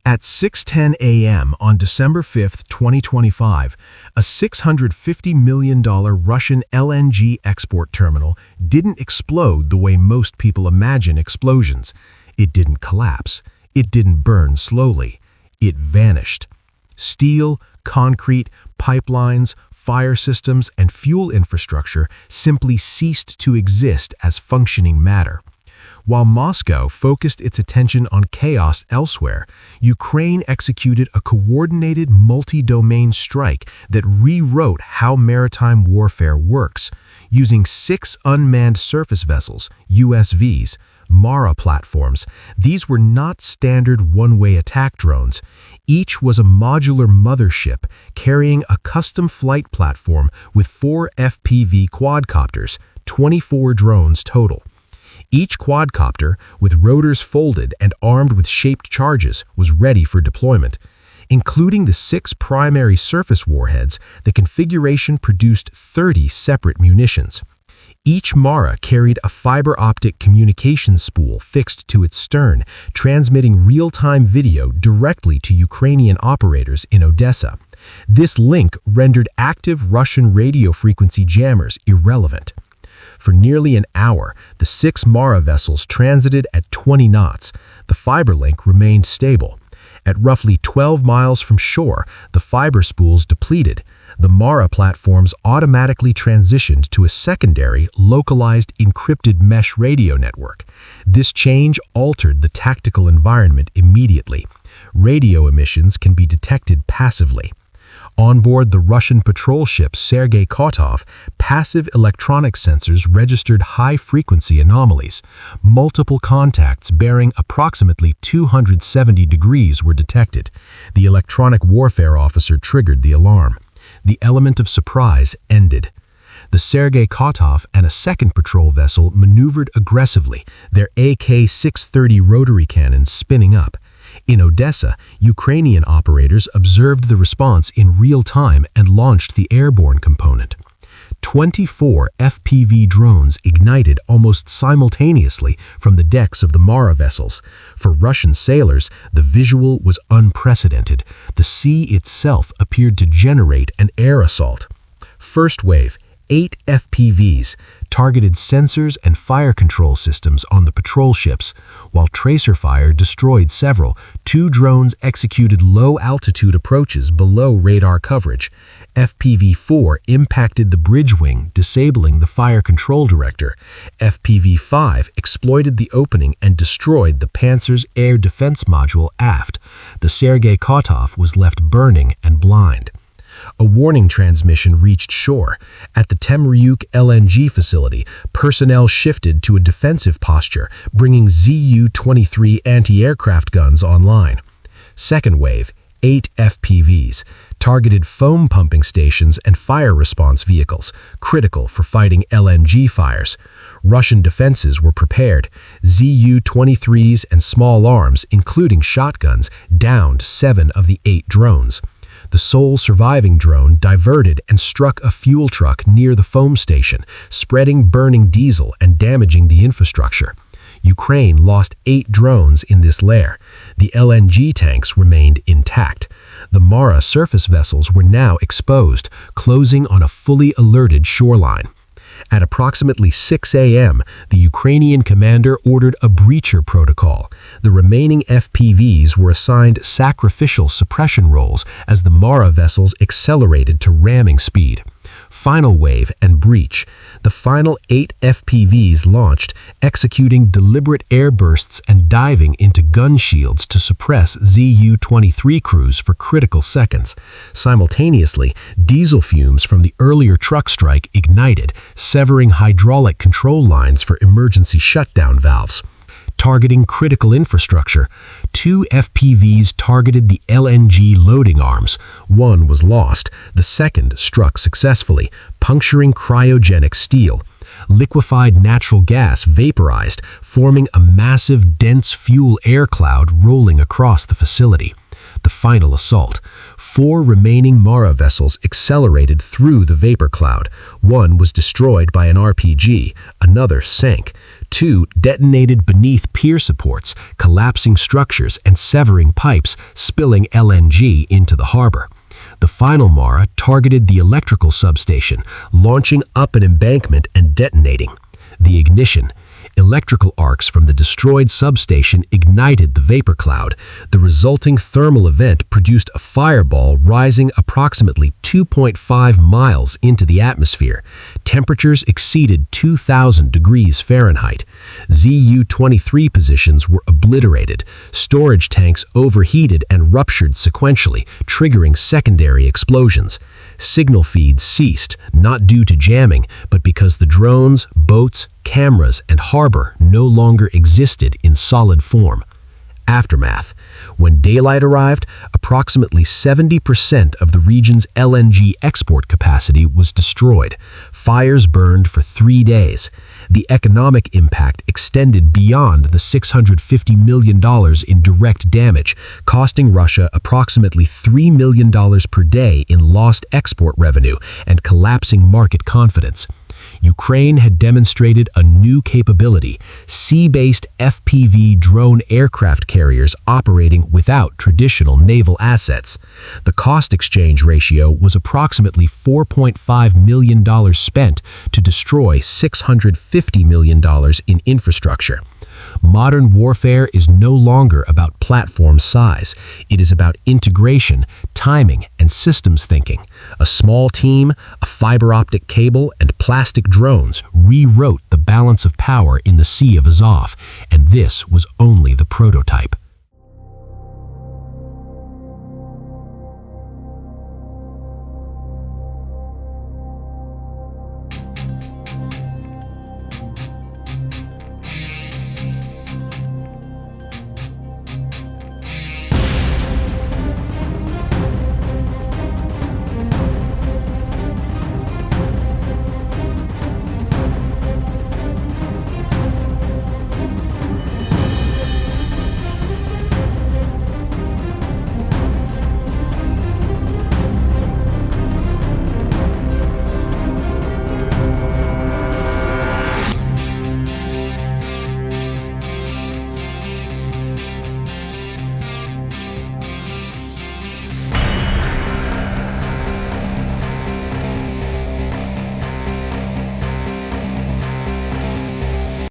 At 6:10 a.m. on December 5, 2025, a $650 million Russian LNG export terminal didn't explode the way most people imagine explosions. It didn't collapse. It didn't burn slowly. It vanished. Steel, concrete, pipelines, fire systems, and fuel infrastructure simply ceased to exist as functioning matter. While Moscow focused its attention on chaos elsewhere, Ukraine executed a coordinated multi-domain strike that rewrote how maritime warfare works. Using 6 unmanned surface vessels, USVs, Mara platforms, these were not standard one-way attack drones. Each was a modular mothership carrying a custom flight platform with 4 FPV quadcopters, 24 drones total. Each quadcopter, with rotors folded and armed with shaped charges, was ready for deployment. Including the 6 primary surface warheads, the configuration produced 30 separate munitions. Each Mara carried a fiber-optic communications spool fixed to its stern, transmitting real-time video directly to Ukrainian operators in Odessa. This link rendered active Russian radio frequency jammers irrelevant. For nearly an hour, the 6 Mara vessels transited at 20 knots. The fiber link remained stable. At roughly 12 miles from shore, the fiber spools depleted. The Mara platforms automatically transitioned to a secondary, localized, encrypted mesh radio network. This change altered the tactical environment immediately. Radio emissions can be detected passively. On board the Russian patrol ship Sergei Kotov, passive electronic sensors registered high-frequency anomalies. Multiple contacts bearing approximately 270 degrees were detected. The electronic warfare officer triggered the alarm. The element of surprise ended. The Sergei Kotov and a second patrol vessel maneuvered aggressively, their AK-630 rotary cannons spinning up. In Odessa, Ukrainian operators observed the response in real time and launched the airborne component. 24 FPV drones ignited almost simultaneously from the decks of the Mara vessels. For Russian sailors, the visual was unprecedented. The sea itself appeared to generate an air assault. First wave, 8 FPVs, targeted sensors and fire control systems on the patrol ships. While tracer fire destroyed several, 2 drones executed low-altitude approaches below radar coverage. FPV-4 impacted the bridge wing, disabling the fire control director. FPV-5 exploited the opening and destroyed the Panzer's air defense module aft. The Sergei Kotov was left burning and blind. A warning transmission reached shore. At the Temryuk LNG facility, personnel shifted to a defensive posture, bringing Zu-23 anti-aircraft guns online. Second wave, 8 FPVs, targeted foam pumping stations and fire response vehicles, critical for fighting LNG fires. Russian defenses were prepared. Zu-23s and small arms, including shotguns, downed 7 of the 8 drones. The sole surviving drone diverted and struck a fuel truck near the foam station, spreading burning diesel and damaging the infrastructure. Ukraine lost 8 drones in this lair. The LNG tanks remained intact. The Mara surface vessels were now exposed, closing on a fully alerted shoreline. At approximately 6 a.m., the Ukrainian commander ordered a breacher protocol. The remaining FPVs were assigned sacrificial suppression roles as the Mara vessels accelerated to ramming speed. Final wave and breach. The final 8 FPVs launched, executing deliberate airbursts and diving into gun shields to suppress Zu-23 crews for critical seconds. Simultaneously, diesel fumes from the earlier truck strike ignited, severing hydraulic control lines for emergency shutdown valves. Targeting critical infrastructure, 2 FPVs targeted the LNG loading arms. One was lost. The second struck successfully, puncturing cryogenic steel. Liquefied natural gas vaporized, forming a massive dense fuel air cloud rolling across the facility. the final assault. 4 remaining Mara vessels accelerated through the vapor cloud. 1 was destroyed by an RPG, another sank. 2 detonated beneath pier supports, collapsing structures and severing pipes, spilling LNG into the harbor. The final Mara targeted the electrical substation, launching up an embankment and detonating. The ignition. Electrical arcs from the destroyed substation ignited the vapor cloud. The resulting thermal event produced a fireball rising approximately 2.5 miles into the atmosphere. Temperatures exceeded 2,000 degrees Fahrenheit. Zu-23 positions were obliterated. Storage tanks overheated and ruptured sequentially, triggering secondary explosions. Signal feeds ceased, not due to jamming, but because the drones, boats, cameras, and harbor no longer existed in solid form. Aftermath. When daylight arrived, approximately 70% of the region's LNG export capacity was destroyed. Fires burned for 3 days. The economic impact extended beyond the $650 million in direct damage, costing Russia approximately $3 million per day in lost export revenue and collapsing market confidence. Ukraine had demonstrated a new capability, sea-based FPV drone aircraft carriers operating without traditional naval assets. The cost exchange ratio was approximately $4.5 million spent to destroy $650 million in infrastructure. Modern warfare is no longer about platform size. It is about integration, timing, and systems thinking. A small team, a fiber optic cable, and plastic drones rewrote the balance of power in the Sea of Azov, and this was only the prototype.